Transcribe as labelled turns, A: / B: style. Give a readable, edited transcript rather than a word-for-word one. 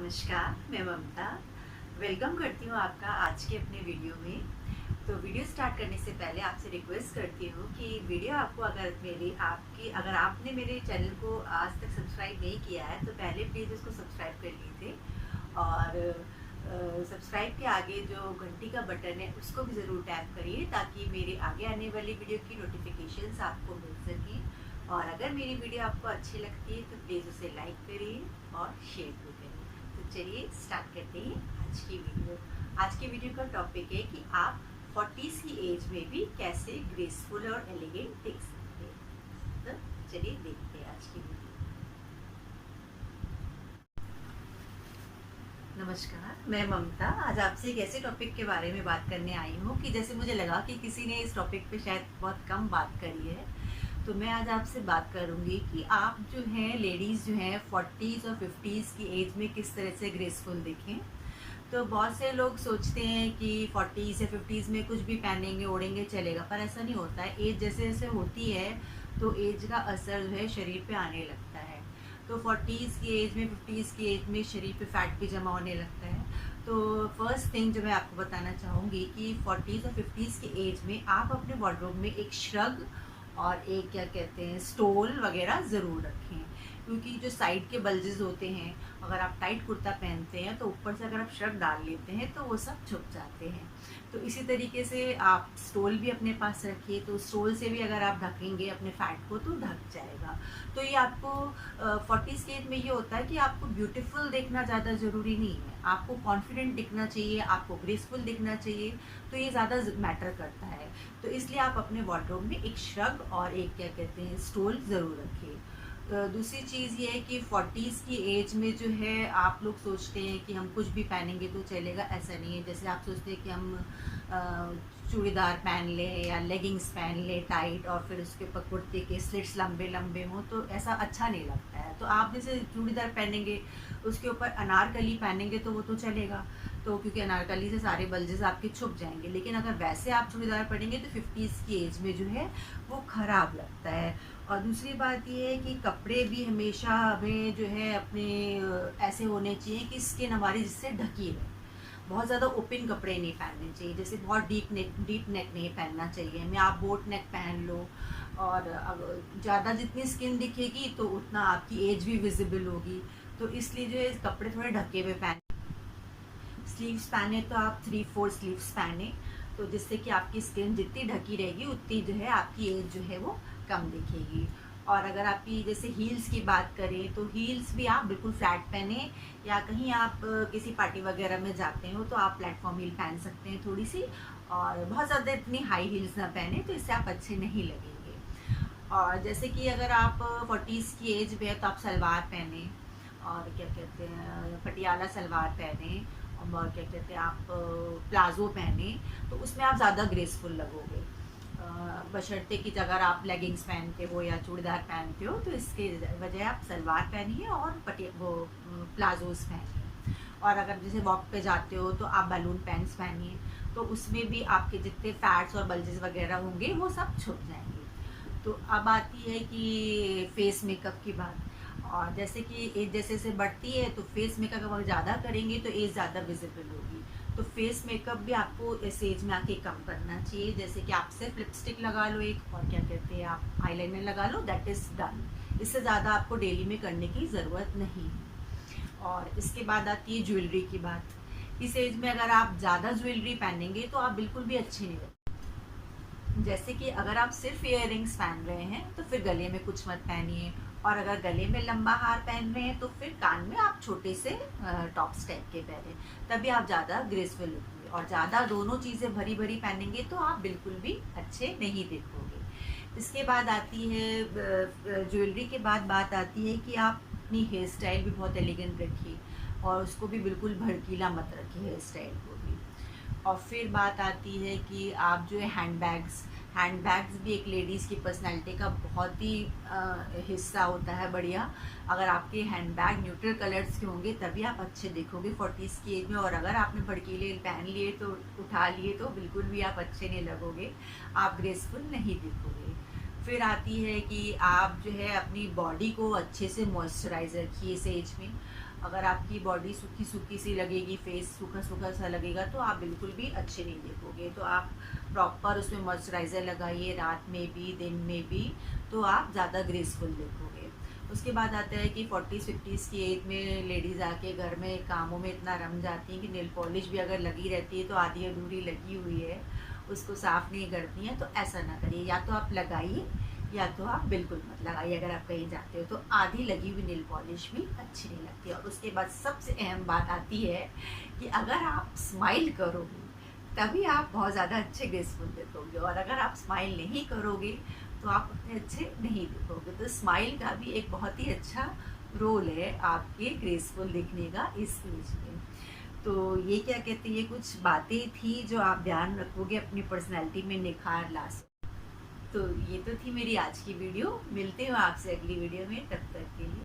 A: नमस्कार, मैं ममता वेलकम करती हूँ आपका आज के अपने वीडियो में। तो वीडियो स्टार्ट करने से पहले आपसे रिक्वेस्ट करती हूँ कि वीडियो आपको अगर आपने मेरे चैनल को आज तक सब्सक्राइब नहीं किया है तो पहले प्लीज़ उसको सब्सक्राइब कर लीजिए और सब्सक्राइब के आगे जो घंटी का बटन है उसको भी ज़रूर टैप करिए ताकि मेरे आगे आने वाली वीडियो की नोटिफिकेशंस आपको मिल सकें। और अगर मेरी वीडियो आपको अच्छी लगती है तो प्लीज़ उसे लाइक करिए और शेयर भी करिए। तो चलिए स्टार्ट करते हैं आज की वीडियो। आज की वीडियो का टॉपिक है कि आप 40s की एज में भी कैसे ग्रेसफुल और एलिगेंट दिख सकते हैं। तो चलिए देखते हैं आज की वीडियो। नमस्कार, मैं ममता आज आपसे एक ऐसे टॉपिक के बारे में बात करने आई हूँ कि जैसे मुझे लगा कि किसी ने इस टॉपिक पे शायद बहुत कम बात करी है, तो मैं आज आपसे बात करूँगी कि आप जो हैं लेडीज़ जो हैं 40s और 50s की एज में किस तरह से ग्रेसफुल दिखें। तो बहुत से लोग सोचते हैं कि 40s या 50s में कुछ भी पहनेंगे ओढ़ेंगे चलेगा, पर ऐसा नहीं होता है। एज जैसे जैसे होती है तो एज का असर जो है शरीर पे आने लगता है। तो 40s की एज में 50s की एज में शरीर पे फैट भी जमा होने लगता है। तो फर्स्ट थिंग जो मैं आपको बताना चाहूँगी कि 40s और 50s की एज में आप अपने वार्डरोब में एक श्रग और एक क्या कहते हैं स्टोल वगैरह ज़रूर रखें, क्योंकि जो साइड के बल्जेस होते हैं, अगर आप टाइट कुर्ता पहनते हैं तो ऊपर से अगर आप शर्ट डाल लेते हैं तो वो सब छुप जाते हैं। तो इसी तरीके से आप स्टोल भी अपने पास रखिए, तो स्टोल से भी अगर आप ढकेंगे अपने फैट को तो ढक जाएगा। तो ये आपको 40s के एज में ये होता है कि आपको ब्यूटीफुल देखना ज़्यादा ज़रूरी नहीं है, आपको कॉन्फिडेंट दिखना चाहिए, आपको ग्रेसफुल दिखना चाहिए। तो ये ज़्यादा मैटर करता है। तो इसलिए आप अपने वार्डरोब में एक श्रग और एक क्या कहते हैं स्टोल ज़रूर रखिए। दूसरी चीज़ ये है कि 40s की एज में जो है आप लोग सोचते हैं कि हम कुछ भी पहनेंगे तो चलेगा, ऐसा नहीं है। जैसे आप सोचते हैं कि हम चूड़ीदार पहन लें या लेगिंग्स पहन लें टाइट और फिर उसके ऊपर कुर्ते के स्लिट्स लंबे लंबे हों, तो ऐसा अच्छा नहीं लगता है। तो आप जैसे चूड़ीदार पहनेंगे उसके ऊपर अनारकली पहनेंगे तो वो तो चलेगा, तो क्योंकि अनारकली से सारे बल्जेस आपके छुप जाएंगे। लेकिन अगर वैसे आप चूड़ीदार पहनेंगे तो 50s की एज में जो है वो ख़राब लगता है। और दूसरी बात ये है कि कपड़े भी हमेशा हमें जो है अपने ऐसे होने चाहिए कि स्किन हमारी जिससे ढकी रहे। बहुत ज़्यादा ओपन कपड़े नहीं पहनने चाहिए, जैसे बहुत डीप नेक नहीं पहनना चाहिए। मैं आप बोट नेक पहन लो, और ज़्यादा जितनी स्किन दिखेगी तो उतना आपकी एज भी विजिबल होगी। तो इसलिए जो है कपड़े थोड़े ढके हुए पहन। स्लीव्स पहने तो आप 3-4 स्लीव्स पहने, तो जिससे कि आपकी स्किन जितनी ढकी रहेगी उतनी जो है आपकी एज जो है वो कम दिखेगी। और अगर आपकी जैसे हील्स की बात करें तो हील्स भी आप बिल्कुल फ्लैट पहने, या कहीं आप किसी पार्टी वगैरह में जाते हो तो आप प्लेटफॉर्म हील पहन सकते हैं थोड़ी सी, और बहुत ज़्यादा इतनी हाई हील्स ना पहने, तो इससे आप अच्छे नहीं लगेंगे। और जैसे कि अगर आप 40s की एज में है तो आप सलवार पहने, और क्या कहते हैं पटियाला सलवार पहने, और क्या कहते हैं आप प्लाज़ो पहने, तो उसमें आप ज़्यादा ग्रेसफुल लगोगे। बशर्ते कि अगर आप लेगिंग्स पहनते हो या चूड़ीदार पहनते हो तो इसके बजाय आप सलवार पहनिए और प्लाजोस पहनिए। और अगर जैसे वॉक पे जाते हो तो आप बैलून पैंट्स पहनिए, तो उसमें भी आपके जितने फैट्स और बल्जेस वगैरह होंगे वो सब छुप जाएंगे। तो अब आती है कि फेस मेकअप की बात। और जैसे कि एज जैसे जैसे बढ़ती है तो फेस मेकअप अगर ज़्यादा करेंगे तो एज ज़्यादा विजिबल होगी। तो फेस मेकअप भी आपको इस एज में आके कम करना चाहिए। जैसे कि आप सिर्फ लिपस्टिक लगा लो एक, और क्या कहते हैं आप आईलाइनर लगा लो, दैट इज़ डन। इससे ज़्यादा आपको डेली में करने की ज़रूरत नहीं है। और इसके बाद आती है ज्वेलरी की बात। इस एज में अगर आप ज़्यादा ज्वेलरी पहनेंगे तो आप बिल्कुल भी अच्छे नहीं लगेंगे। जैसे कि अगर आप सिर्फ इयर रिंग्स पहन रहे हैं तो फिर गले में कुछ मत पहनिए, और अगर गले में लंबा हार पहन रहे हैं तो फिर कान में आप छोटे से टॉप्स टाइप के पहने, तभी आप ज़्यादा ग्रेसफुल लगेंगे। और ज़्यादा दोनों चीज़ें भरी भरी पहनेंगे तो आप बिल्कुल भी अच्छे नहीं दिखोगे। इसके बाद आती है ज्वेलरी के बाद बात आती है कि आप अपनी हेयर स्टाइल भी बहुत एलिगेंट रखिए, और उसको भी बिल्कुल भड़कीला मत रखिए हेयर स्टाइल को भी। और फिर बात आती है कि आप जो है हैंडबैग्स भी एक लेडीज़ की पर्सनैलिटी का बहुत ही हिस्सा होता है बढ़िया। अगर आपके हैंडबैग न्यूट्रल कलर्स के होंगे तभी आप अच्छे दिखोगे 40s की एज में। और अगर आपने भड़कीले पहन लिए तो उठा लिए तो बिल्कुल भी आप अच्छे नहीं लगोगे, आप ग्रेसफुल नहीं दिखोगे। फिर आती है कि आप जो है अपनी बॉडी को अच्छे से मॉइस्चराइज रखिए इस एज में। अगर आपकी बॉडी सूखी सूखी सी लगेगी, फेस सूखा सूखा सा लगेगा, तो आप बिल्कुल भी अच्छे नहीं दिखोगे। तो आप प्रॉपर उसमें मॉइस्चराइज़र लगाइए, रात में भी दिन में भी, तो आप ज़्यादा ग्रेसफुल दिखोगे। उसके बाद आता है कि 40s-50s की एज में लेडीज़ आके घर में कामों में इतना रम जाती हैं कि नेल पॉलिश भी अगर लगी रहती है तो आधी अधूरी लगी हुई है, उसको साफ़ नहीं करती हैं। तो ऐसा ना करिए, या तो आप लगाइए या तो आप बिल्कुल मत लगाइए। अगर आप कहीं जाते हो तो आधी लगी हुई नेल पॉलिश भी अच्छी नहीं लगती। और उसके बाद सबसे अहम बात आती है कि अगर आप स्माइल करोगे तभी आप बहुत ज़्यादा अच्छे ग्रेसफुल दिखोगे, और अगर आप स्माइल नहीं करोगे तो आप उतने अच्छे नहीं दिखोगे। तो स्माइल का भी एक बहुत ही अच्छा रोल है आपके ग्रेसफुल दिखने का इस एज में। तो ये क्या कहते हैं, ये कुछ बातें थी जो आप ध्यान रखोगे अपनी पर्सनैलिटी में निखार ला सको। तो ये तो थी मेरी आज की वीडियो। मिलते हो आपसे अगली वीडियो में, तब तक के लिए।